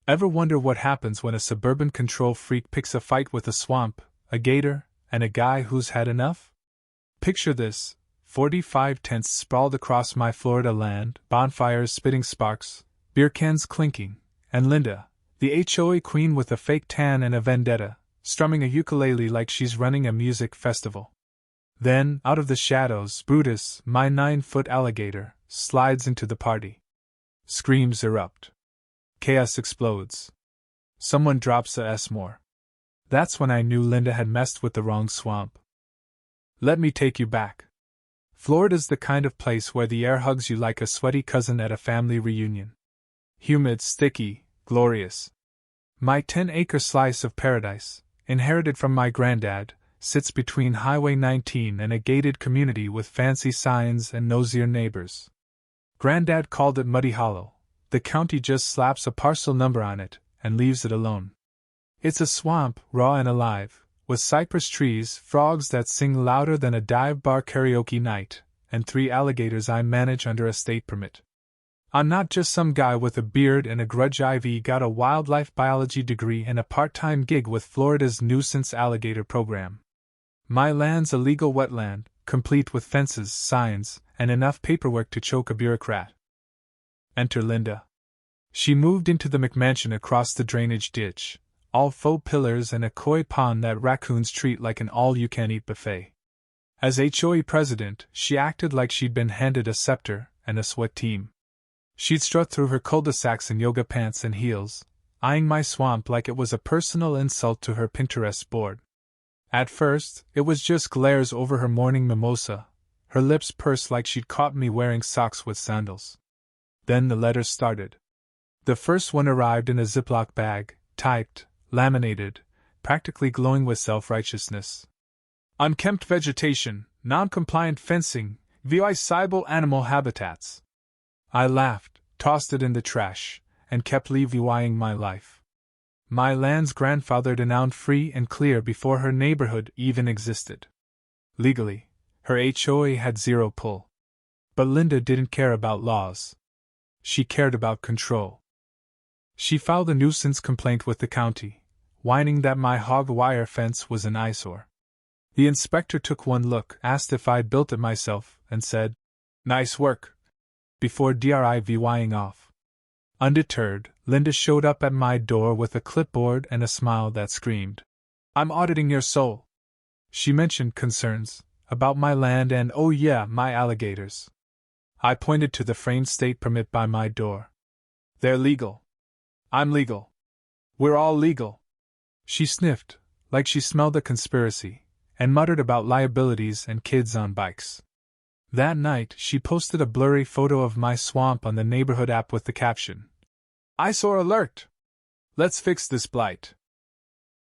Ever wonder what happens when a suburban control freak picks a fight with a swamp, a gator, and a guy who's had enough? Picture this: 45 tents sprawled across my Florida land, bonfires spitting sparks, beer cans clinking, and Linda, the HOA queen with a fake tan and a vendetta, strumming a ukulele like she's running a music festival. Then, out of the shadows, Brutus, my 9-foot alligator, slides into the party. Screams erupt. Chaos explodes. Someone drops a S more. That's when I knew Linda had messed with the wrong swamp. Let me take you back. Florida's the kind of place where the air hugs you like a sweaty cousin at a family reunion. Humid, sticky, glorious. My 10-acre slice of paradise, inherited from my granddad, sits between Highway 19 and a gated community with fancy signs and nosier neighbors. Granddad called it Muddy Hollow. The county just slaps a parcel number on it and leaves it alone. It's a swamp, raw and alive, with cypress trees, frogs that sing louder than a dive bar karaoke night, and 3 alligators I manage under a state permit. I'm not just some guy with a beard and a grudge. I've got a wildlife biology degree and a part-time gig with Florida's nuisance alligator program. My land's a legal wetland, complete with fences, signs, and enough paperwork to choke a bureaucrat. Enter Linda. She moved into the McMansion across the drainage ditch, all faux pillars and a koi pond that raccoons treat like an all-you-can-eat buffet. As HOA president, she acted like she'd been handed a scepter and a sweat team. She'd strut through her cul-de-sacs in yoga pants and heels, eyeing my swamp like it was a personal insult to her Pinterest board. At first, it was just glares over her morning mimosa, her lips pursed like she'd caught me wearing socks with sandals. Then the letters started. The first one arrived in a Ziploc bag, typed, laminated, practically glowing with self-righteousness. Unkempt vegetation, non-compliant fencing, viable animal habitats. I laughed, tossed it in the trash, and kept levying my life. My land's grandfathered and free and clear before her neighborhood even existed. Legally, her HOA had zero pull. But Linda didn't care about laws. She cared about control. She filed a nuisance complaint with the county, whining that my hog wire fence was an eyesore. The inspector took one look, asked if I'd built it myself, and said, "Nice work," before driving off. Undeterred, Linda showed up at my door with a clipboard and a smile that screamed, "I'm auditing your soul." She mentioned concerns about my land and, oh yeah, my alligators. I pointed to the framed state permit by my door. "They're legal. I'm legal. We're all legal." She sniffed, like she smelled a conspiracy, and muttered about liabilities and kids on bikes. That night, she posted a blurry photo of my swamp on the neighborhood app with the caption, "Eyesore alert! Let's fix this blight."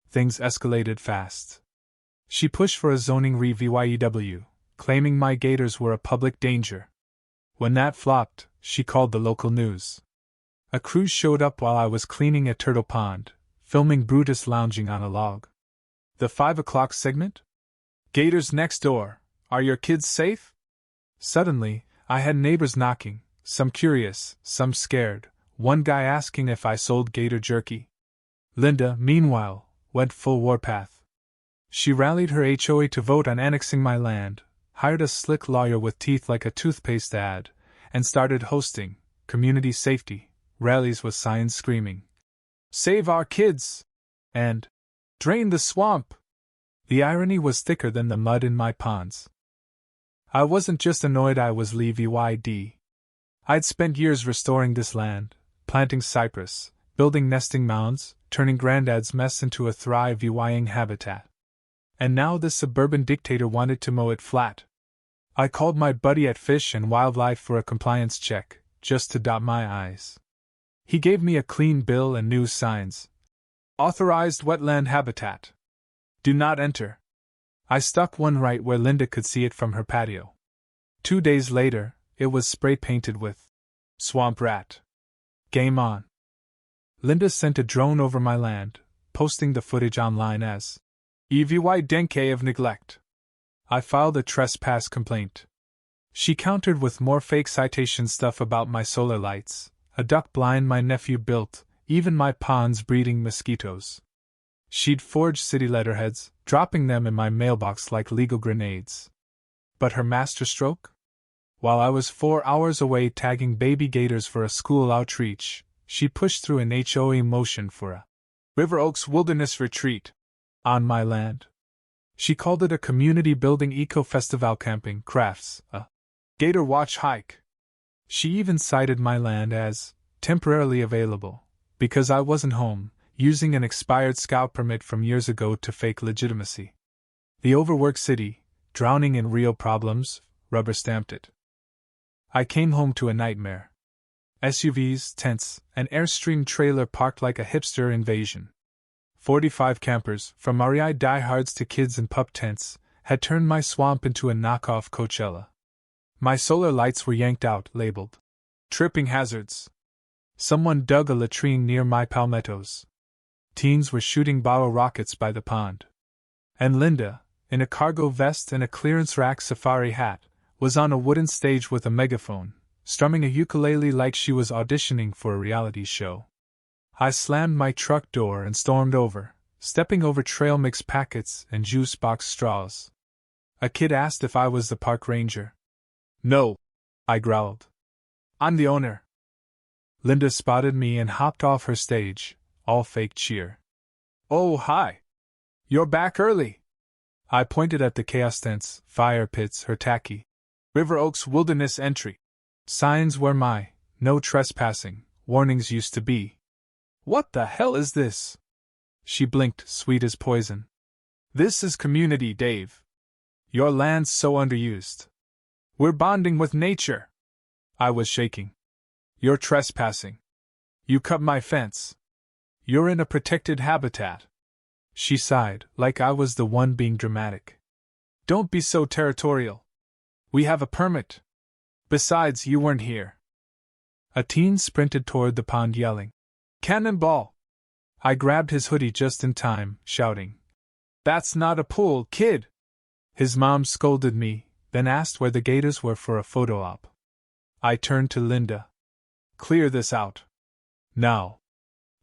Things escalated fast. She pushed for a zoning review, claiming my gators were a public danger. When that flopped, she called the local news. A crew showed up while I was cleaning a turtle pond, filming Brutus lounging on a log. The 5 o'clock segment? "Gators next door, are your kids safe?" Suddenly, I had neighbors knocking, some curious, some scared, one guy asking if I sold gator jerky. Linda, meanwhile, went full warpath. She rallied her HOA to vote on annexing my land, hired a slick lawyer with teeth like a toothpaste ad, and started hosting community safety rallies with signs screaming, "Save our kids!" and "Drain the swamp!" The irony was thicker than the mud in my ponds. I wasn't just annoyed, I was livid. I'd spent years restoring this land, planting cypress, building nesting mounds, turning Granddad's mess into a thriving habitat. And now this suburban dictator wanted to mow it flat. I called my buddy at Fish and Wildlife for a compliance check, just to dot my I's. He gave me a clean bill and new signs. "Authorized wetland habitat. Do not enter." I stuck one right where Linda could see it from her patio. 2 days later, it was spray-painted with "Swamp Rat." Game on. Linda sent a drone over my land, posting the footage online as EVY Denke of neglect. I filed a trespass complaint. She countered with more fake citation stuff about my solar lights, a duck blind my nephew built, even my ponds breeding mosquitoes. She'd forged city letterheads, dropping them in my mailbox like legal grenades. But her masterstroke? While I was 4 hours away tagging baby gators for a school outreach, she pushed through an HOA motion for a River Oaks Wilderness Retreat on my land. She called it a community building eco-festival camping crafts, a gator watch hike. She even cited my land as temporarily available, because I wasn't home, using an expired scout permit from years ago to fake legitimacy. The overworked city, drowning in real problems, rubber-stamped it. I came home to a nightmare. SUVs, tents, an Airstream trailer parked like a hipster invasion. 45 campers, from REI diehards to kids in pup tents, had turned my swamp into a knockoff Coachella. My solar lights were yanked out, labeled tripping hazards. Someone dug a latrine near my palmettos. Teens were shooting bottle rockets by the pond. And Linda, in a cargo vest and a clearance rack safari hat, was on a wooden stage with a megaphone, strumming a ukulele like she was auditioning for a reality show. I slammed my truck door and stormed over, stepping over trail mix packets and juice box straws. A kid asked if I was the park ranger. No, I growled. I'm the owner. Linda spotted me and hopped off her stage, all fake cheer. Oh, hi. You're back early. I pointed at the chaos tents, fire pits, her tacky River Oaks Wilderness entry signs where my no trespassing warnings used to be. What the hell is this? She blinked, sweet as poison. This is community, Dave. Your land's so underused. We're bonding with nature. I was shaking. You're trespassing. You cut my fence. You're in a protected habitat. She sighed, like I was the one being dramatic. Don't be so territorial. We have a permit. Besides, you weren't here. A teen sprinted toward the pond yelling, "Cannonball!" I grabbed his hoodie just in time, shouting, "That's not a pool, kid!" His mom scolded me, then asked where the gators were for a photo op. I turned to Linda. Clear this out. Now.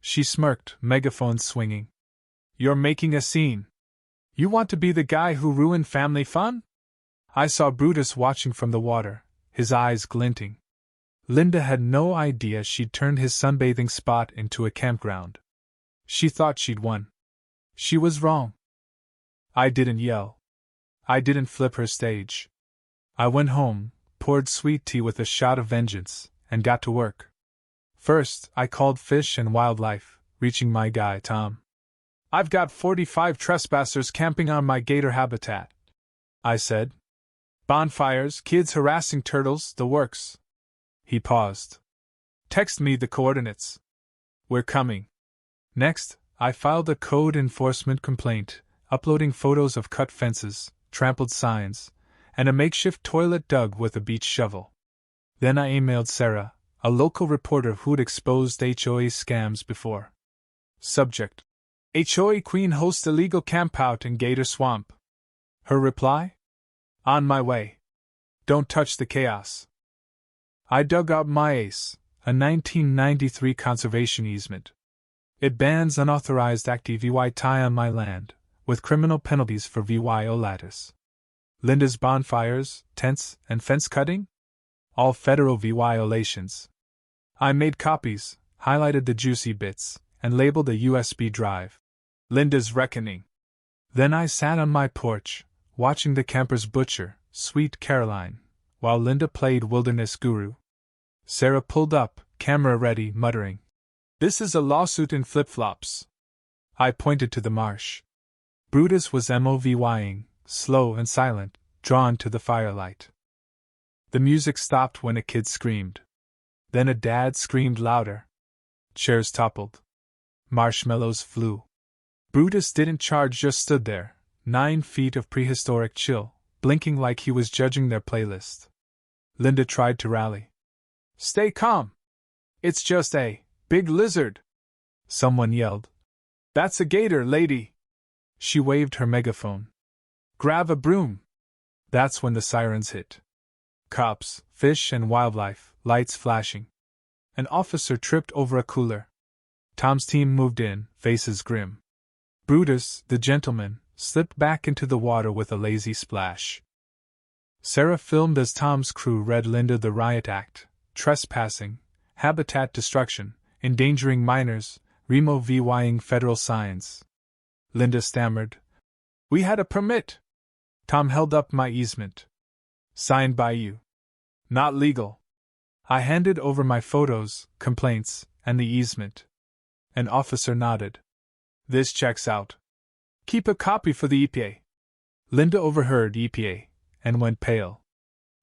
She smirked, megaphone swinging. You're making a scene. You want to be the guy who ruined family fun? I saw Brutus watching from the water, his eyes glinting. Linda had no idea she'd turned his sunbathing spot into a campground. She thought she'd won. She was wrong. I didn't yell. I didn't flip her stage. I went home, poured sweet tea with a shot of vengeance, and got to work. First, I called Fish and Wildlife, reaching my guy, Tom. I've got 45 trespassers camping on my gator habitat, I said. Bonfires, kids harassing turtles, the works. He paused. Text me the coordinates. We're coming. Next, I filed a code enforcement complaint, uploading photos of cut fences, trampled signs, and a makeshift toilet dug with a beach shovel. Then I emailed Sarah, a local reporter who'd exposed HOA scams before. Subject: HOA Queen hosts illegal campout in Gator Swamp. Her reply? On my way. Don't touch the chaos. I dug out my ace, a 1993 conservation easement. It bans unauthorized active VYT on my land, with criminal penalties for violations. Linda's bonfires, tents, and fence cutting? All federal violations. I made copies, highlighted the juicy bits, and labeled a USB drive. Linda's reckoning. Then I sat on my porch, watching the campers butcher, Sweet Caroline, while Linda played Wilderness Guru. Sarah pulled up, camera ready, muttering, "This is a lawsuit in flip-flops." I pointed to the marsh. Brutus was MOVYing, slow and silent, drawn to the firelight. The music stopped when a kid screamed. Then a dad screamed louder. Chairs toppled. Marshmallows flew. Brutus didn't charge, just stood there, 9 feet of prehistoric chill, blinking like he was judging their playlist. Linda tried to rally. Stay calm. It's just a big lizard. Someone yelled. That's a gator, lady. She waved her megaphone. Grab a broom. That's when the sirens hit. Cops, Fish and Wildlife, lights flashing. An officer tripped over a cooler. Tom's team moved in, faces grim. Brutus, the gentleman, slipped back into the water with a lazy splash. Sarah filmed as Tom's crew read Linda the riot act: trespassing, habitat destruction, endangering minors, Remo vying federal signs. Linda stammered, "We had a permit." Tom held up my easement. "Signed by you. Not legal." I handed over my photos, complaints, and the easement. An officer nodded. "This checks out. Keep a copy for the EPA." Linda overheard EPA and went pale.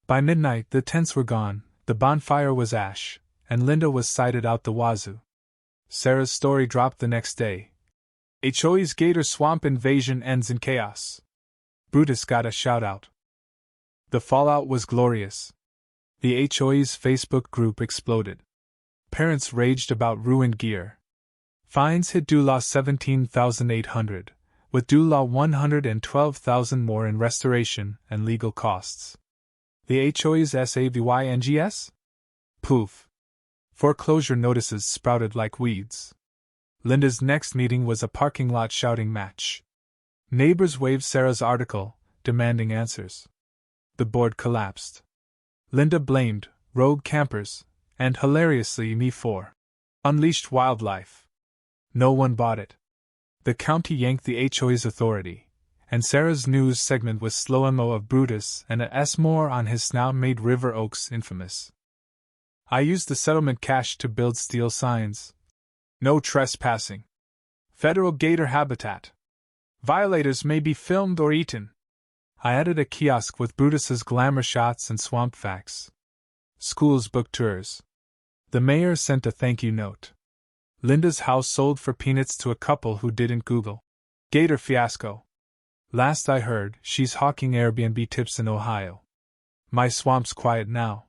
By midnight, the tents were gone, the bonfire was ash, and Linda was sighted out the wazoo. Sarah's story dropped the next day. HOA's gator swamp invasion ends in chaos. Brutus got a shout-out. The fallout was glorious. The HOA's Facebook group exploded. Parents raged about ruined gear. Fines hit DULA $17,800, with DULA $112,000 more in restoration and legal costs. The HOA's SAVYNGS? Poof. Foreclosure notices sprouted like weeds. Linda's next meeting was a parking lot shouting match. Neighbors waved Sarah's article, demanding answers. The board collapsed. Linda blamed rogue campers, and hilariously me for unleashed wildlife. No one bought it. The county yanked the HOA's authority, and Sarah's news segment was slow-mo of Brutus and a S more on his snout made River Oaks infamous. I used the settlement cash to build steel signs. No trespassing. Federal gator habitat. Violators may be filmed or eaten. I added a kiosk with Brutus's glamour shots and swamp facts. Schools booked tours. The mayor sent a thank you note. Linda's house sold for peanuts to a couple who didn't Google. Gator fiasco. Last I heard, she's hawking Airbnb tips in Ohio. My swamp's quiet now.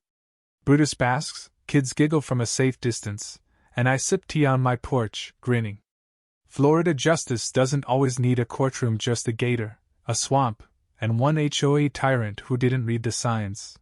Brutus basks, kids giggle from a safe distance, and I sip tea on my porch, grinning. Florida justice doesn't always need a courtroom, just a gator, a swamp, and one HOA tyrant who didn't read the signs.